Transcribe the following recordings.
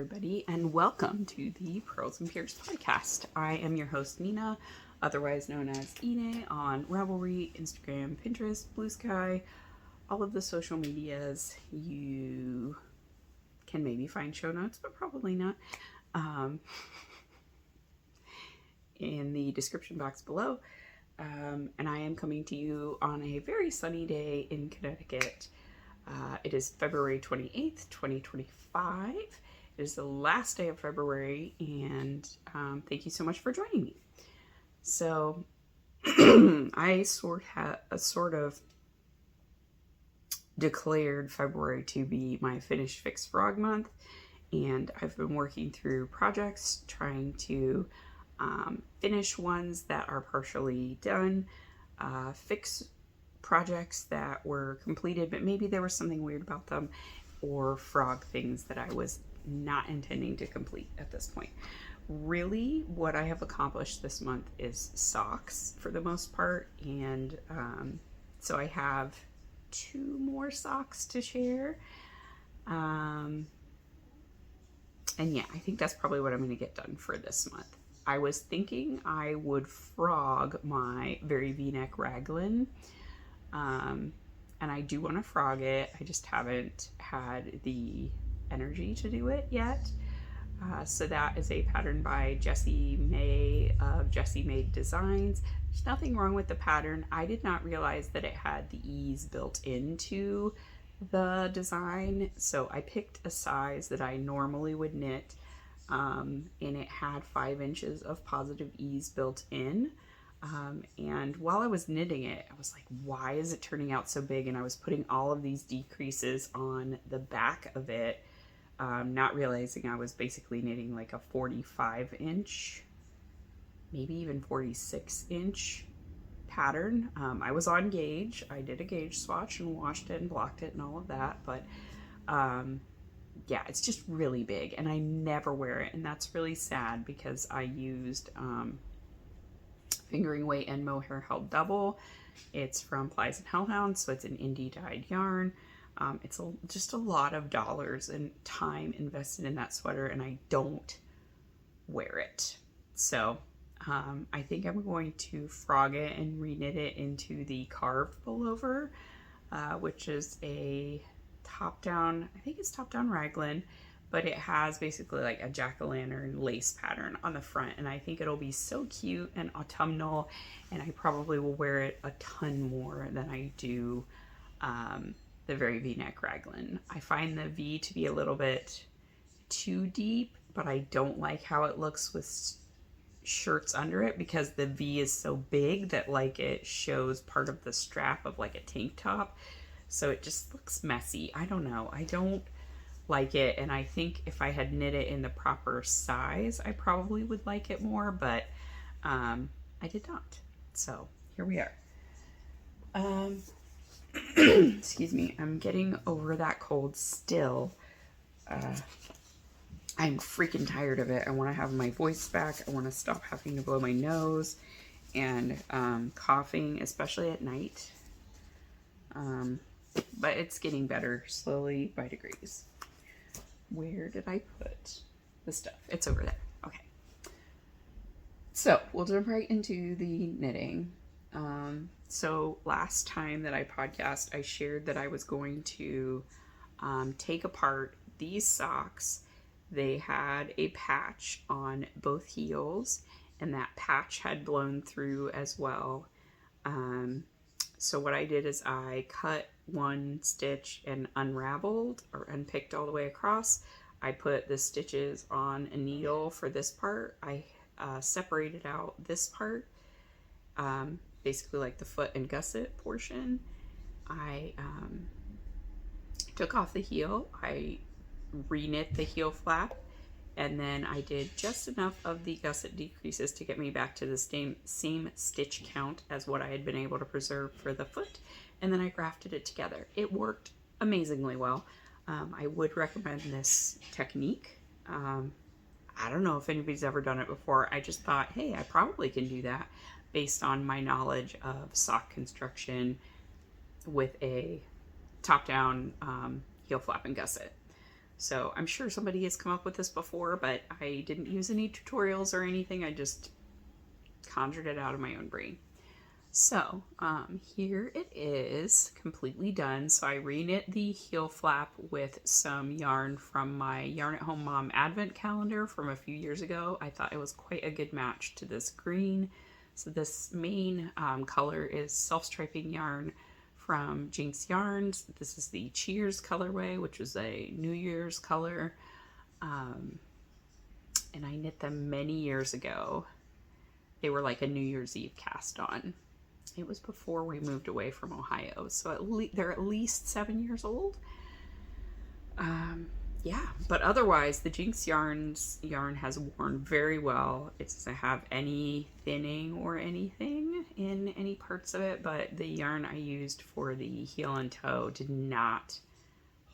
everybody, and welcome to the Purls Pyrs podcast. I am your host, Nina, otherwise known as Ine, on Ravelry, Instagram, Pinterest, Blue Sky, all of the social medias. You can maybe find show notes, but probably not, in the description box below. And I am coming to you on a very sunny day in Connecticut. It is February 28th, 2025. It is the last day of February, and thank you so much for joining me. So I sort of declared February to be my Finish Fix Frog month, and I've been working through projects, trying to finish ones that are partially done, fix projects that were completed, but maybe there was something weird about them, or frog things that I was not intending to complete at this point. Really, what I have accomplished this month is socks for the most part, and so I have 2 more socks to share. And yeah, I think that's probably what I'm going to get done for this month. I was thinking I would frog my very V-neck raglan. And I do want to frog it. I just haven't had the energy to do it yet. So that is a pattern by Jessie May of Jessie Made Designs. There's nothing wrong with the pattern. I did not realize that it had the ease built into the design. So I picked a size that I normally would knit, and it had 5 inches of positive ease built in. And while I was knitting it, I was like, why is it turning out so big? And I was putting all of these decreases on the back of it, not realizing I was basically knitting like a 45 inch, maybe even 46 inch pattern. I was on gauge. I did a gauge swatch and washed it and blocked it and all of that. But yeah, it's just really big and I never wear it. And that's really sad because I used fingering weight and mohair held double. It's from Plies and Hellhound, so it's an indie dyed yarn. It's just a lot of dollars and time invested in that sweater, and I don't wear it. So I think I'm going to frog it and reknit it into the carved pullover, which is a top-down, I think it's top-down raglan, but it has basically like a jack-o'-lantern lace pattern on the front, and I think it'll be so cute and autumnal, and I probably will wear it a ton more than I do the very V-neck raglan. I find the V to be a little bit too deep, but I don't like how it looks with shirts under it because the V is so big that like it shows part of the strap of like a tank top, so it just looks messy. I don't know. I don't like it, and I think if I had knit it in the proper size I probably would like it more, but I did not. So here we are. Excuse me, I'm getting over that cold still. I'm freaking tired of it. I want to have my voice back. I want to stop having to blow my nose and coughing, especially at night. But it's getting better slowly by degrees. Where did I put the stuff? It's over there. Okay. So we'll jump right into the knitting. So last time that I podcast, I shared that I was going to take apart these socks. They had a patch on both heels, and that patch had blown through as well. So what I did is I cut one stitch and unraveled or unpicked all the way across. I put the stitches on a needle for this part. I separated out this part, basically like the foot and gusset portion. I took off the heel. I reknit the heel flap, and then I did just enough of the gusset decreases to get me back to the same stitch count as what I had been able to preserve for the foot, and then I grafted it together. It worked amazingly well. I would recommend this technique. I don't know if anybody's ever done it before. I just thought, hey, I probably can do that based on my knowledge of sock construction with a top-down heel flap and gusset. So I'm sure somebody has come up with this before, but I didn't use any tutorials or anything. I just conjured it out of my own brain. So here it is, completely done. So I reknit the heel flap with some yarn from my Yarn at Home Mom Advent calendar from a few years ago. I thought it was quite a good match to this green. So this main color is self-striping yarn from Jinx Yarns. This is the Cheers colorway, which was a New Year's color. And I knit them many years ago. They were like a New Year's Eve cast on. It was before we moved away from Ohio, so they're at least 7 years old. Yeah, but otherwise the Jinx yarn has worn very well. It doesn't have any thinning or anything in any parts of it, but the yarn I used for the heel and toe did not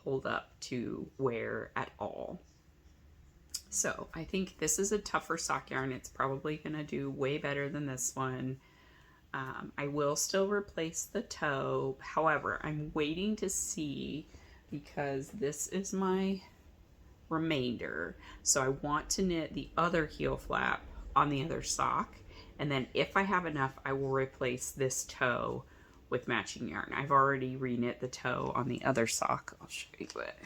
hold up to wear at all. So I think this is a tougher sock yarn. It's probably gonna do way better than this one. I will still replace the toe. However, I'm waiting to see, because this is my remainder. So I want to knit the other heel flap on the other sock. And then if I have enough, I will replace this toe with matching yarn. I've already reknit the toe on the other sock. I'll show you it.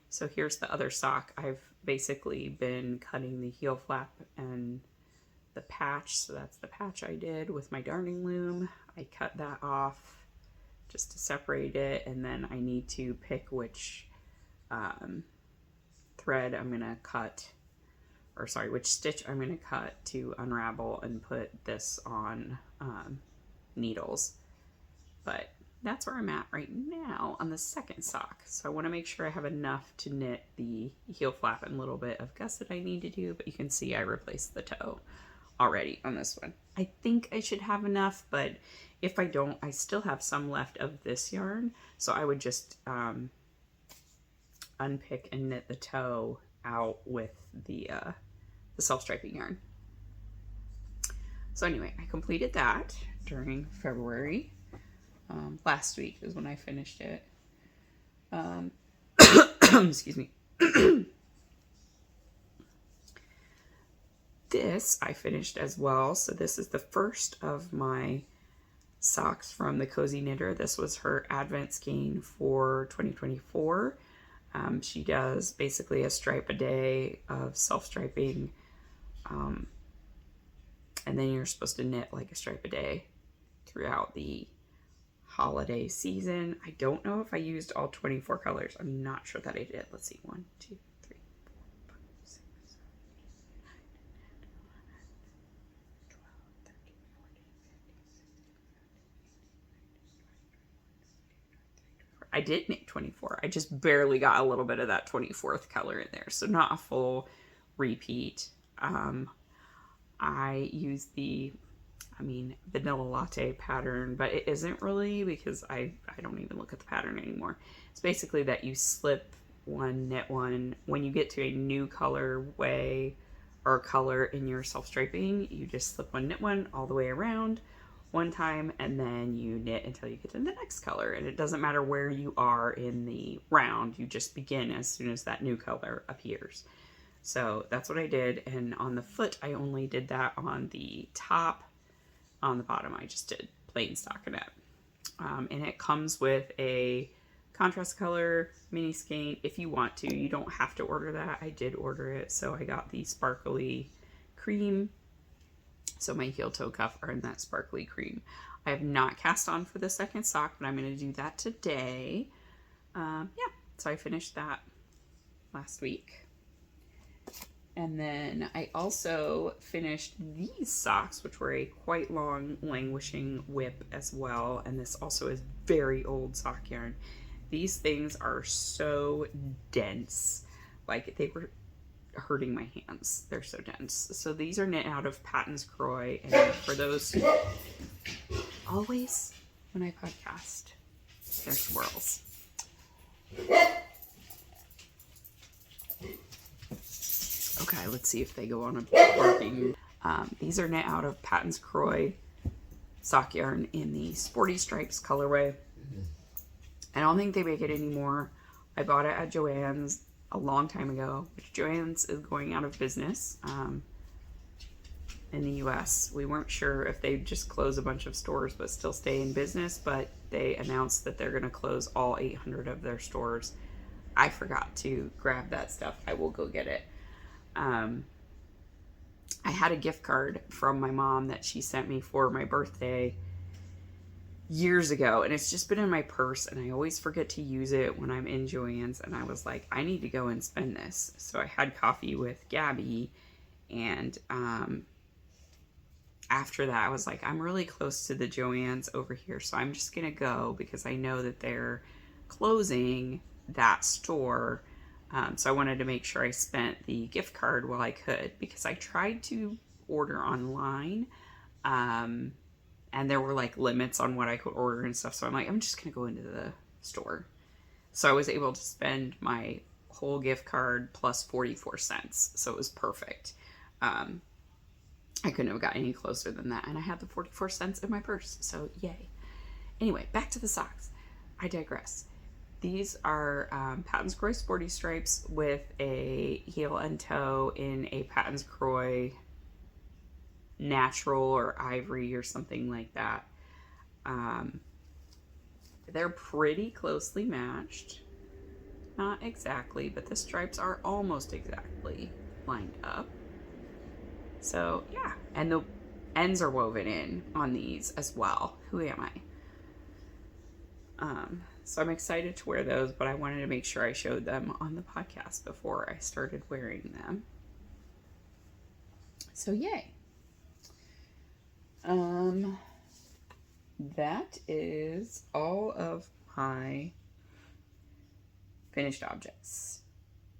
So here's the other sock. I've basically been cutting the heel flap and the patch, so that's the patch I did with my darning loom. I cut that off just to separate it, and then I need to pick which thread I'm gonna cut, or sorry, which stitch I'm gonna cut to unravel and put this on needles. But that's where I'm at right now on the second sock. So I want to make sure I have enough to knit the heel flap and a little bit of gusset I need to do, but you can see I replaced the toe already on this one. I think I should have enough, but if I don't, I still have some left of this yarn. So I would just unpick and knit the toe out with the self-striping yarn. So anyway, I completed that during February. Last week is when I finished it. Excuse me. This I finished as well. So this is the first of my socks from the Cozy Knitter. This was her Advent skein for 2024. She does basically a stripe a day of self-striping. And then you're supposed to knit like a stripe a day throughout the holiday season. I don't know if I used all 24 colors. I'm not sure that I did. Let's see. 1, 2, 3, 4, 5, 6, 7, 8, 9, 10, 11, 12, 13, 14, 15, 16, 17, 18, 19, 20, 21, 22, 23, 24. I did knit 24. I just barely got a little bit of that 24th color in there. So not a full repeat. I used the vanilla latte pattern, but it isn't really, because I don't even look at the pattern anymore. It's basically that you slip one, knit one. When you get to a new colorway or color in your self-striping, you just slip one, knit one all the way around one time, and then you knit until you get to the next color. And it doesn't matter where you are in the round, you just begin as soon as that new color appears. So that's what I did, and on the foot I only did that on the top. On the bottom, I just did plain stockinette. And it comes with a contrast color mini skein if you want to. You don't have to order that. I did order it, so I got the sparkly cream. So my heel toe cuff are in that sparkly cream. I have not cast on for the second sock, but I'm going to do that today. Yeah, so I finished that last week. And then I also finished these socks, which were a quite long languishing whip as well. And this also is very old sock yarn. These things are so dense. Like, they were hurting my hands. They're so dense. So these are knit out of Patton's Croy. And for those, always when I podcast, there's swirls. Okay, let's see if they go on a barking. These are knit out of Patton's Croy sock yarn in the Sporty Stripes colorway. I don't think they make it anymore. I bought it at Joann's a long time ago, which Joann's is going out of business in the US. We weren't sure if they'd just close a bunch of stores but still stay in business, but they announced that they're going to close all 800 of their stores. I forgot to grab that stuff. I will go get it. I had a gift card from my mom that she sent me for my birthday years ago, and it's just been in my purse, and I always forget to use it when I'm in Joann's, and I was like, I need to go and spend this. So I had coffee with Gabby, and after that I was like, I'm really close to the Joann's over here, so I'm just gonna go because I know that they're closing that store. So I wanted to make sure I spent the gift card while I could, because I tried to order online, and there were like limits on what I could order and stuff. So I'm like, I'm just going to go into the store. So I was able to spend my whole gift card plus 44 cents. So it was perfect. I couldn't have got any closer than that. And I had the 44 cents in my purse. So yay. Anyway, back to the socks. I digress. These are Patons Kroy Sporty Stripes with a heel and toe in a Patons Kroy natural or ivory or something like that. They're pretty closely matched. Not exactly, but the stripes are almost exactly lined up. So yeah, and the ends are woven in on these as well. Who am I? So I'm excited to wear those, but I wanted to make sure I showed them on the podcast before I started wearing them. So yay. That is all of my finished objects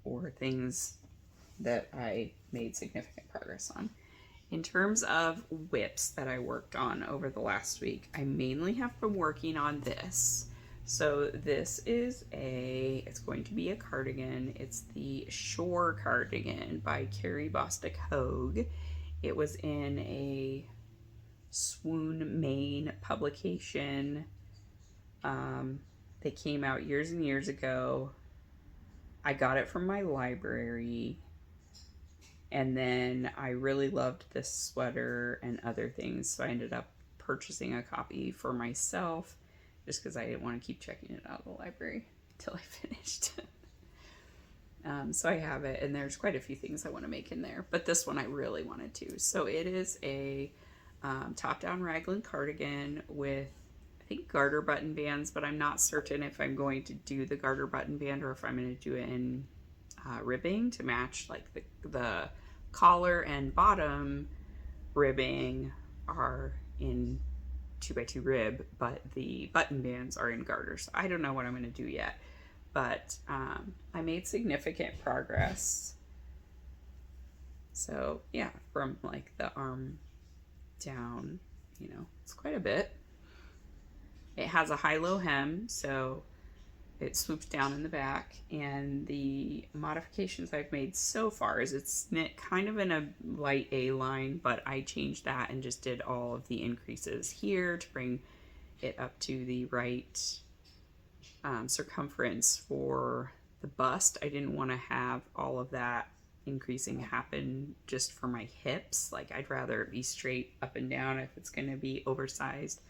or things that I made significant progress on. In terms of whips that I worked on over the last week, I mainly have been working on this. So this is it's going to be a cardigan. It's the Shore cardigan by Carrie Bostic Hogue. It was in a Swoon, Maine publication. They came out years and years ago. I got it from my library. And then I really loved this sweater and other things. So I ended up purchasing a copy for myself, just because I didn't want to keep checking it out of the library until I finished. So I have it, and there's quite a few things I want to make in there, but this one I really wanted to. So it is a top-down raglan cardigan with, I think, garter button bands, but I'm not certain if I'm going to do the garter button band or if I'm going to do it in ribbing to match, like the collar and bottom ribbing are in 2x2 rib, but the button bands are in garter. So I don't know what I'm going to do yet, but I made significant progress. So yeah, from like the arm down, it's quite a bit. It has a high-low hem, so it swoops down in the back, and the modifications I've made so far is it's knit kind of in a light A line, but I changed that and just did all of the increases here to bring it up to the right circumference for the bust. I didn't want to have all of that increasing happen just for my hips. Like, I'd rather it be straight up and down if it's going to be oversized.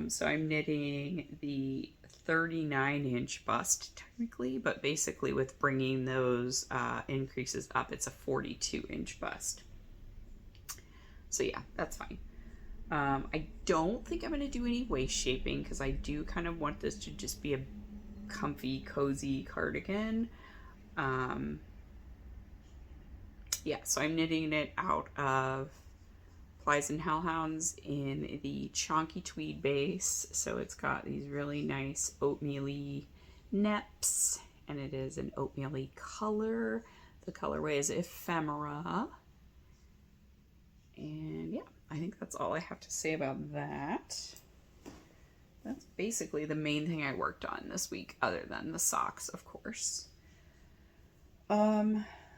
So I'm knitting the 39-inch bust technically, but basically with bringing those increases up, it's a 42-inch bust. So yeah, that's fine. I don't think I'm going to do any waist shaping because I do kind of want this to just be a comfy, cozy cardigan. Yeah, so I'm knitting it out of Plies and Hellhounds in the Chonky Tweed base. So it's got these really nice oatmeal-y neps, and it is an oatmeal-y color. The colorway is Ephemera. And yeah, I think that's all I have to say about that. That's basically the main thing I worked on this week, other than the socks, of course.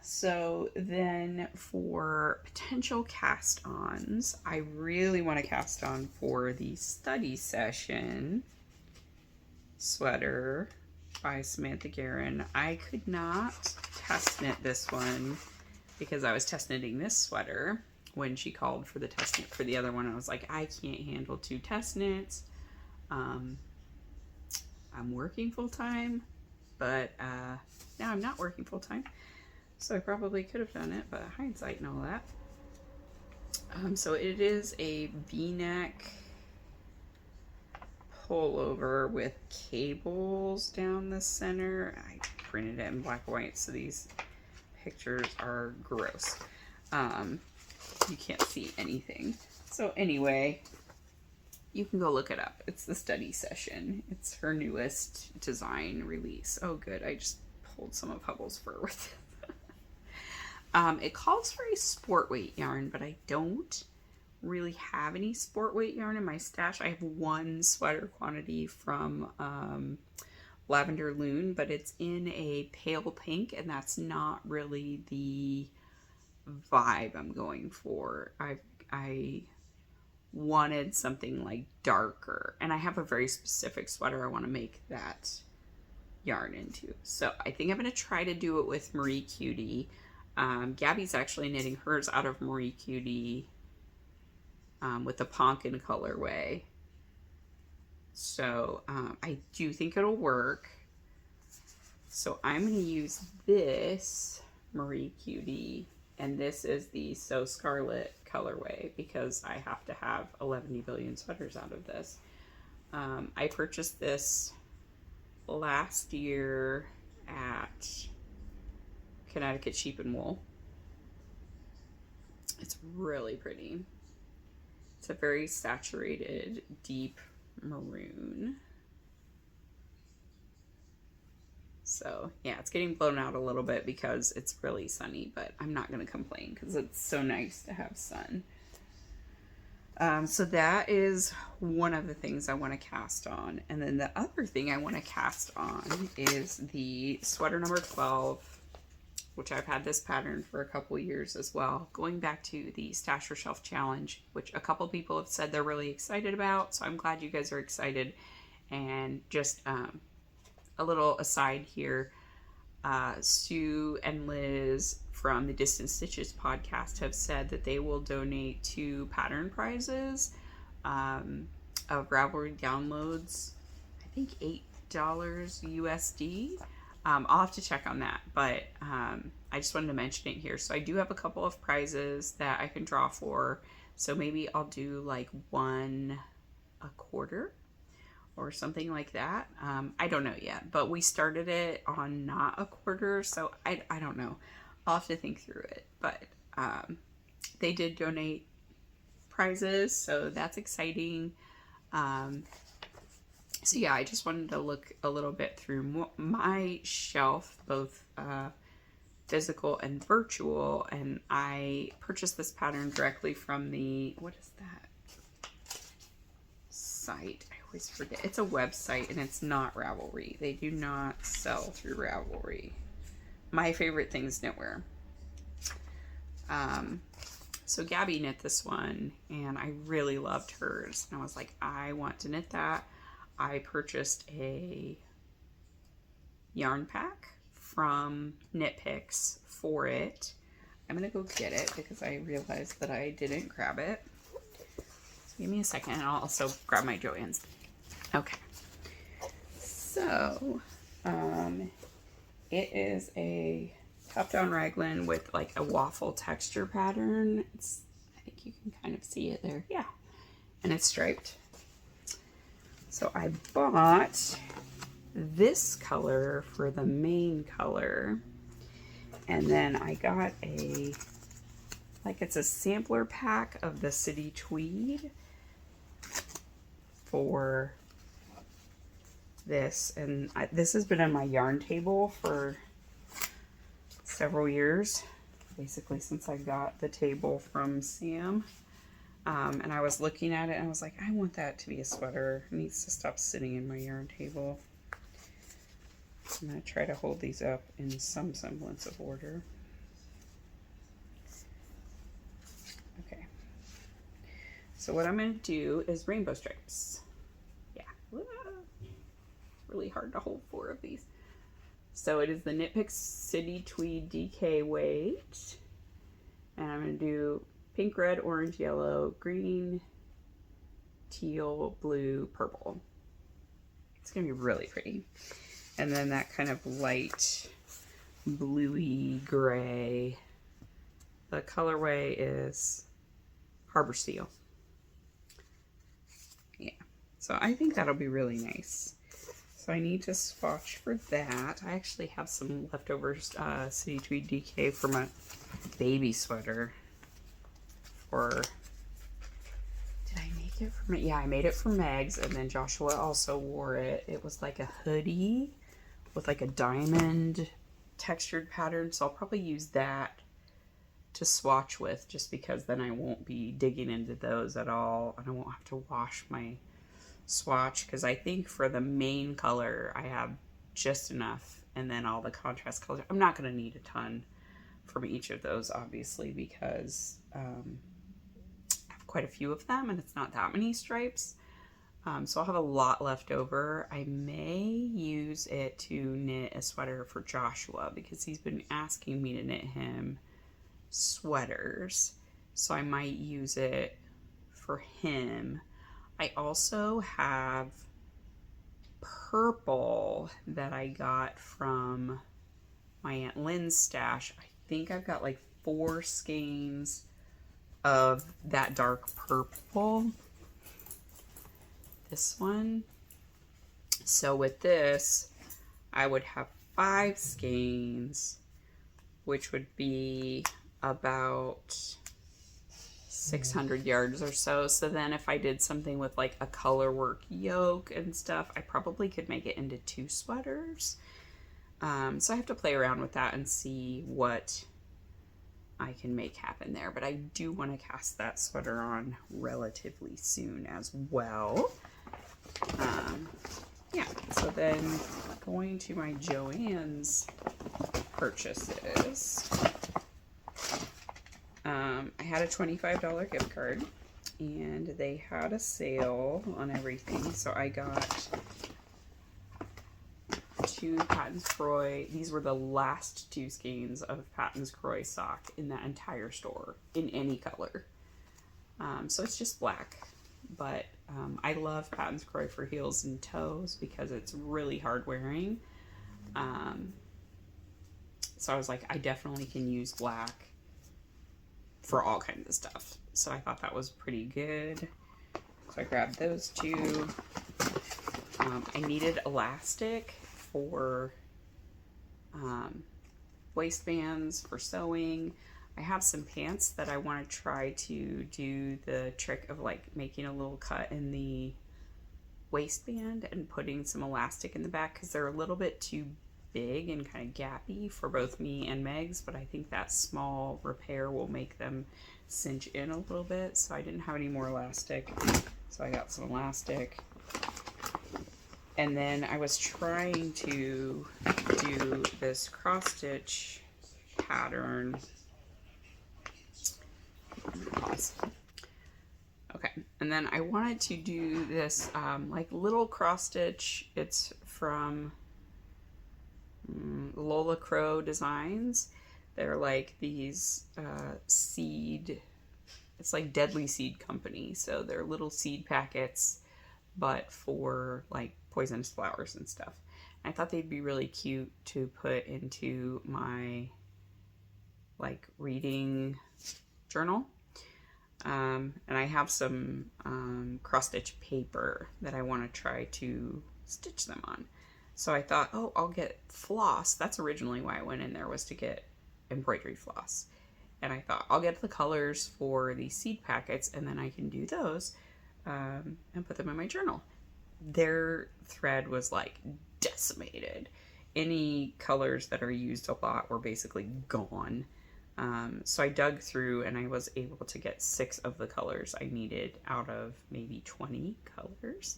So then for potential cast-ons, I really want to cast on for the study session sweater by Samantha Guerin. I could not test knit this one because I was test knitting this sweater when she called for the test knit for the other one. I was like, I can't handle 2 test knits. I'm working full-time, but now I'm not working full-time, so I probably could have done it, but hindsight and all that. So it is a V-neck pullover with cables down the center. I printed it in black and white, so these pictures are gross. You can't see anything. So anyway, you can go look it up. It's the Study Session. It's her newest design release. Oh good, I just pulled some of Hubble's fur with it. It calls for a sport weight yarn, but I don't really have any sport weight yarn in my stash. I have one sweater quantity from Lavender Loon, but it's in a pale pink, and that's not really the vibe I'm going for. I wanted something like darker, and I have a very specific sweater I want to make that yarn into. So I think I'm going to try to do it with Marie Cutie. Gabby's actually knitting hers out of Marie Cutie with the Ponkin colorway. So I do think it'll work. So I'm going to use this Marie Cutie, and this is the So Scarlet colorway because I have to have 11 billion sweaters out of this. I purchased this last year at Connecticut Sheep and Wool. It's really pretty. It's a very saturated, deep maroon. So yeah, it's getting blown out a little bit because it's really sunny, but I'm not going to complain because it's so nice to have sun. So that is one of the things I want to cast on. And then the other thing I want to cast on is the sweater number 12, which I've had this pattern for a couple years as well, going back to the Stash Your Shelf Challenge, which a couple people have said they're really excited about. So I'm glad you guys are excited. And just a little aside here, Sue and Liz from the Distant Stitches podcast have said that they will donate 2 pattern prizes of Ravelry downloads, I think $8 USD. I'll have to check on that, but I just wanted to mention it here. So I do have a couple of prizes that I can draw for. So maybe I'll do like 1 a quarter or something like that. I don't know yet, but we started it on not a quarter, so I don't know. I'll have to think through it, but they did donate prizes, so that's exciting. So yeah, I just wanted to look a little bit through my shelf, both physical and virtual, and I purchased this pattern directly from the, what is that site? I always forget. It's a website, and it's not Ravelry. They do not sell through Ravelry. My favorite thing is knitwear. So Gabby knit this one, and I really loved hers, and I was like, I want to knit that. I purchased a yarn pack from Knit Picks for it. I'm gonna go get it because I realized that I didn't grab it. So give me a second, and I'll also grab my Joann's. Okay. So, it is a top-down raglan with like a waffle texture pattern. I think you can kind of see it there. Yeah. And it's striped. So I bought this color for the main color, and then I got it's a sampler pack of the City Tweed for this, and this has been on my yarn table for several years, basically since I got the table from Sam. And I was looking at it and I was like, I want that to be a sweater. It needs to stop sitting in my yarn table. I'm going to try to hold these up in some semblance of order. Okay. So what I'm going to do is rainbow stripes. Yeah. It's really hard to hold 4 of these. So it is the Knit Picks City Tweed DK weight. And I'm going to do pink, red, orange, yellow, green, teal, blue, purple. It's going to be really pretty. And then that kind of light bluey gray. The colorway is Harbor Steel. Yeah, so I think that'll be really nice. So I need to swatch for that. I actually have some leftover City Tweed DK from a baby sweater. Did I make it for Yeah, I made it for Meg's, and then Joshua also wore it. It was like a hoodie with like a diamond textured pattern, so I'll probably use that to swatch with, just because then I won't be digging into those at all, and I won't have to wash my swatch, because I think for the main color I have just enough, and then all the contrast colors, I'm not going to need a ton from each of those, obviously, because I have quite a few of them and it's not that many stripes. So I'll have a lot left over. I may use it to knit a sweater for Joshua, because he's been asking me to knit him sweaters, so I might use it for him. I also have purple that I got from my Aunt Lynn's stash. I think I've got like 4 skeins of that dark purple. This one. So with this, I would have 5 skeins, which would be about 600 yards or so. So then if I did something with like a color work yoke and stuff, I probably could make it into 2 sweaters. So I have to play around with that and see what I can make happen there. But I do want to cast that sweater on relatively soon as well. Yeah, so then going to my Joann's purchases. I had a $25 gift card, and they had a sale on everything, so I got 2 Patons Kroy. These were the last 2 skeins of Patons Kroy sock in that entire store, in any color. So it's just black, but I love Patons Kroy for heels and toes because it's really hard wearing. So I was like, I definitely can use black for all kinds of stuff. So I thought that was pretty good. So I grabbed those 2. I needed elastic for waistbands for sewing. I have some pants that I want to try to do the trick of like making a little cut in the waistband and putting some elastic in the back, because they're a little bit too big and kind of gappy for both me and Meg's, but I think that small repair will make them cinch in a little bit. So I didn't have any more elastic, so I got some elastic. And then I was trying to do this cross stitch pattern. Okay, and then I wanted to do this like little cross stitch. It's from Lola Crow Designs. They're like these seed, it's like Deadly Seed Company, so they're little seed packets, but for like poisonous flowers and stuff. I thought they'd be really cute to put into my like reading journal. And I have some cross stitch paper that I want to try to stitch them on. So I thought, oh, I'll get floss. That's originally why I went in there, was to get embroidery floss. And I thought, I'll get the colors for the seed packets, and then I can do those and put them in my journal. Their thread was like decimated. Any colors that are used a lot were basically gone. So I dug through and I was able to get 6 of the colors I needed out of maybe 20 colors.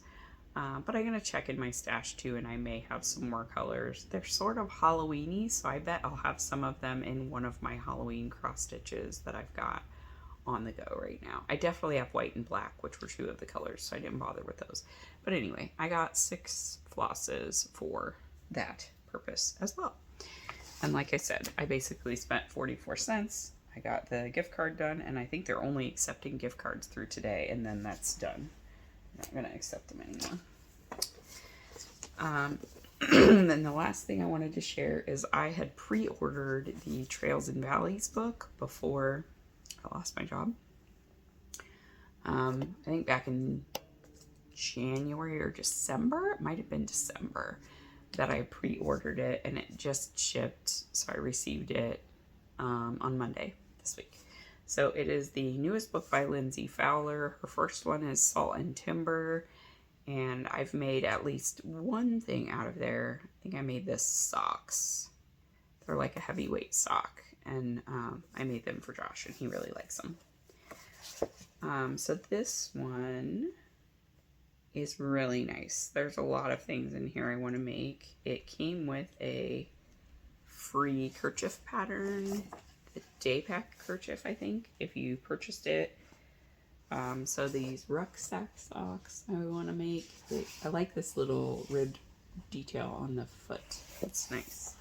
But I'm going to check in my stash too, and I may have some more colors. They're sort of Halloween-y, so I bet I'll have some of them in one of my Halloween cross stitches that I've got on the go right now. I definitely have white and black, which were 2 of the colors, so I didn't bother with those. But anyway, I got 6 flosses for that purpose as well. And like I said, I basically spent 44 cents. I got the gift card done, and I think they're only accepting gift cards through today, and then that's done. I'm not going to accept them anymore. Then the last thing I wanted to share is I had pre-ordered the Trails and Valleys book before I lost my job. I think back in January or December, it might have been December, that I pre-ordered it, and it just shipped, so I received it on Monday this week. So it is the newest book by Lindsay Fowler. Her first one is Salt and Timber, and I've made at least one thing out of there. I think I made this socks. They're like a heavyweight sock, and I made them for Josh, and he really likes them. So this one is really nice. There's a lot of things in here I want to make. It came with a free kerchief pattern, the day pack kerchief, I think, if you purchased it. So these rucksack socks I want to make. I like this little ribbed detail on the foot. It's nice.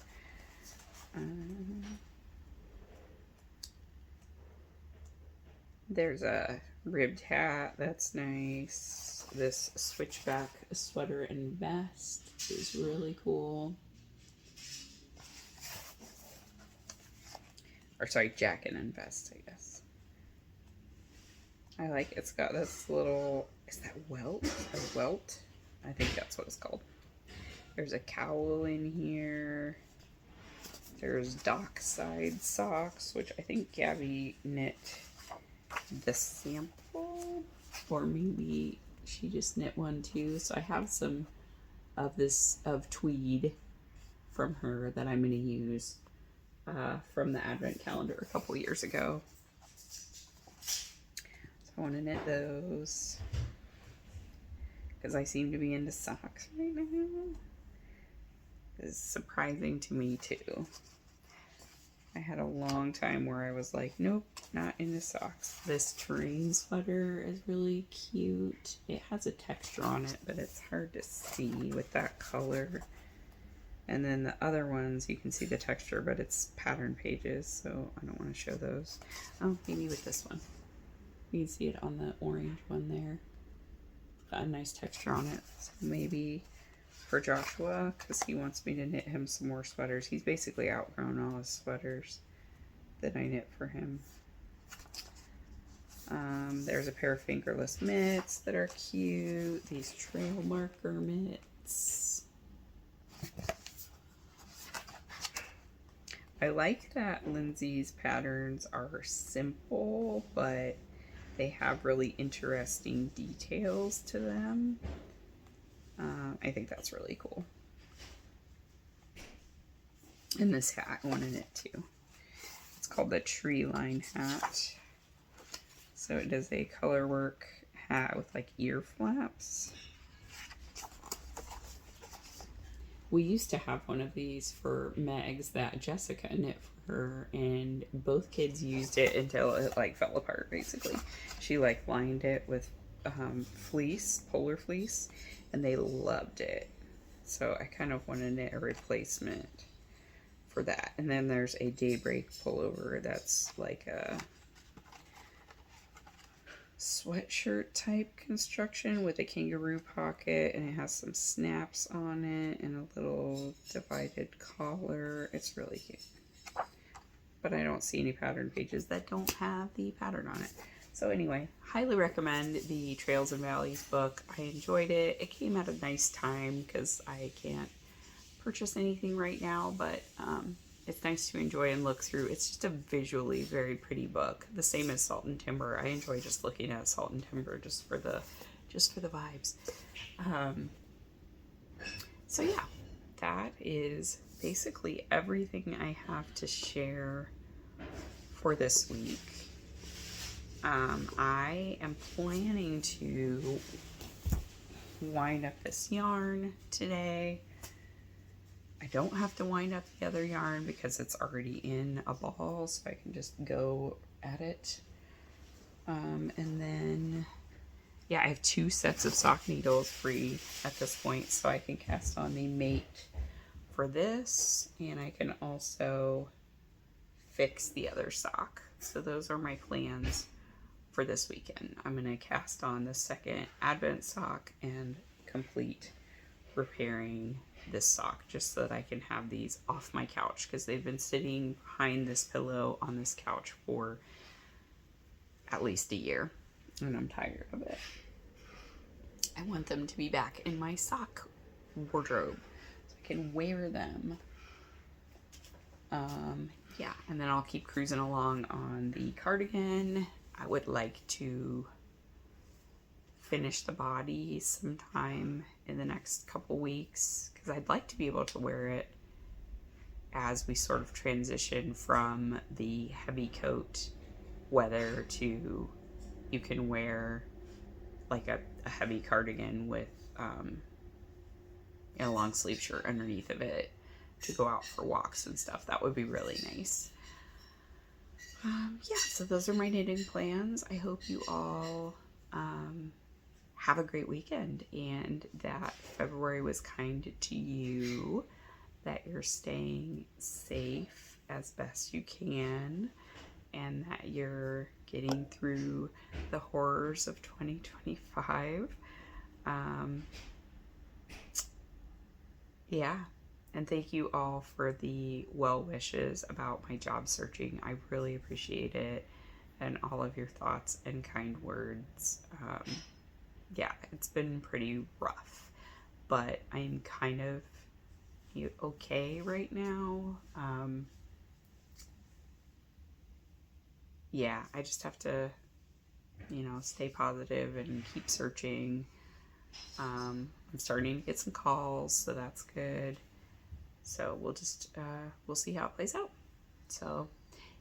There's a ribbed hat. That's nice. This switchback sweater and vest is really cool. Or sorry, jacket and vest, I guess. I like it's got this little, is that welt? A welt? I think that's what it's called. There's a cowl in here. There's dockside socks, which I think Gabby knit the sample, or maybe she just knit one too. So I have some of this of tweed from her that I'm going to use from the advent calendar a couple years ago. So I want to knit those because I seem to be into socks right now. It's surprising to me too. I had a long time where I was like, nope, not into socks. This terrain sweater is really cute. It has a texture on it, but it's hard to see with that color. And then the other ones, you can see the texture, but it's pattern pages, so I don't want to show those. Oh, maybe with this one. You can see it on the orange one there. Got a nice texture on it. So maybe for Joshua, because he wants me to knit him some more sweaters. He's basically outgrown all his sweaters that I knit for him. There's a pair of fingerless mitts that are cute. These trail marker mitts. I like that Lindsay's patterns are simple, but they have really interesting details to them. I think that's really cool. And this hat, I want to knit too. It's called the Tree Line hat. So it does a color work hat with like ear flaps. We used to have one of these for Meg's that Jessica knit for her, and both kids used it until it like fell apart basically. She like lined it with fleece, polar fleece, and they loved it. So I kind of want to knit a replacement for that. And then there's a Daybreak pullover that's like a sweatshirt type construction with a kangaroo pocket, and it has some snaps on it and a little divided collar. It's really cute. But I don't see any pattern pages that don't have the pattern on it. So anyway, highly recommend the Trails and Valleys book. I enjoyed it. It came at a nice time because I can't purchase anything right now, but it's nice to enjoy and look through. It's just a visually very pretty book. The same as Salt and Timber. I enjoy just looking at Salt and Timber just for the vibes. So yeah, that is basically everything I have to share for this week. I am planning to wind up this yarn today. I don't have to wind up the other yarn because it's already in a ball, so I can just go at it. And then, yeah, I have 2 sets of sock needles free at this point, so I can cast on the Mate for this, and I can also fix the other sock. So those are my plans for this weekend. I'm going to cast on the second Advent sock and complete repairing this sock just so that I can have these off my couch, because they've been sitting behind this pillow on this couch for at least a year and I'm tired of it. I want them to be back in my sock wardrobe so I can wear them. Yeah, and then I'll keep cruising along on the cardigan. I would like to finish the body sometime in the next couple weeks, because I'd like to be able to wear it as we sort of transition from the heavy coat weather to you can wear like a heavy cardigan with a long sleeve shirt underneath of it to go out for walks and stuff. That would be really nice. Yeah, so those are my knitting plans. I hope you all have a great weekend, and that February was kind to you, that you're staying safe as best you can, and that you're getting through the horrors of 2025. Yeah. And thank you all for the well wishes about my job searching. I really appreciate it, and all of your thoughts and kind words. Yeah, it's been pretty rough, but I'm kind of okay right now. Yeah, I just have to, stay positive and keep searching. I'm starting to get some calls, so that's good. So we'll just, we'll see how it plays out. So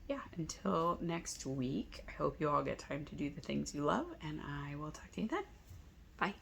yeah, until next week, I hope you all get time to do the things you love, and I will talk to you then. Bye.